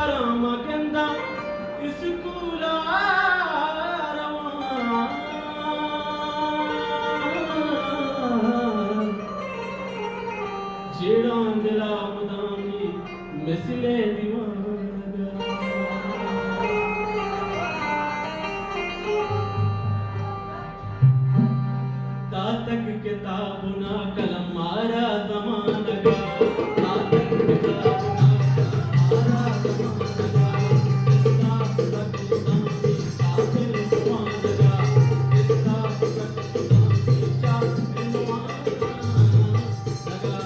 आराम कहंदा स्कूल रवां जेड़ा दिला मदानी मिसले दीवान ता तक किताब ना कलम मारा जमान गा ता तक किताब ना कलम मारा जमान गा इसका तक दानी काफिल जवान गा इसका तक दानी चाफिल जवान लगा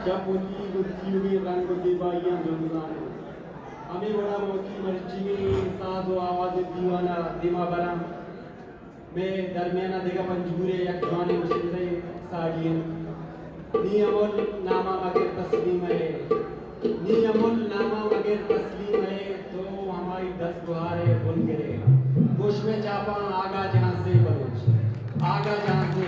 Chaputi gutti rango dibaiya jozan. Ami bora moti marchini साधु आवाज दीवाना दिमा बरा मैं दरमियाना देगा पंजूरे या जवानी मशीन साड़ियन नी अमल नामा मगर तस्लीम है नी अमल नामा मगर तस्लीम है तो हमारी 10 गुहार है बुन गिरे गोश में चापा आगा जहां से बरोच आगा जहां से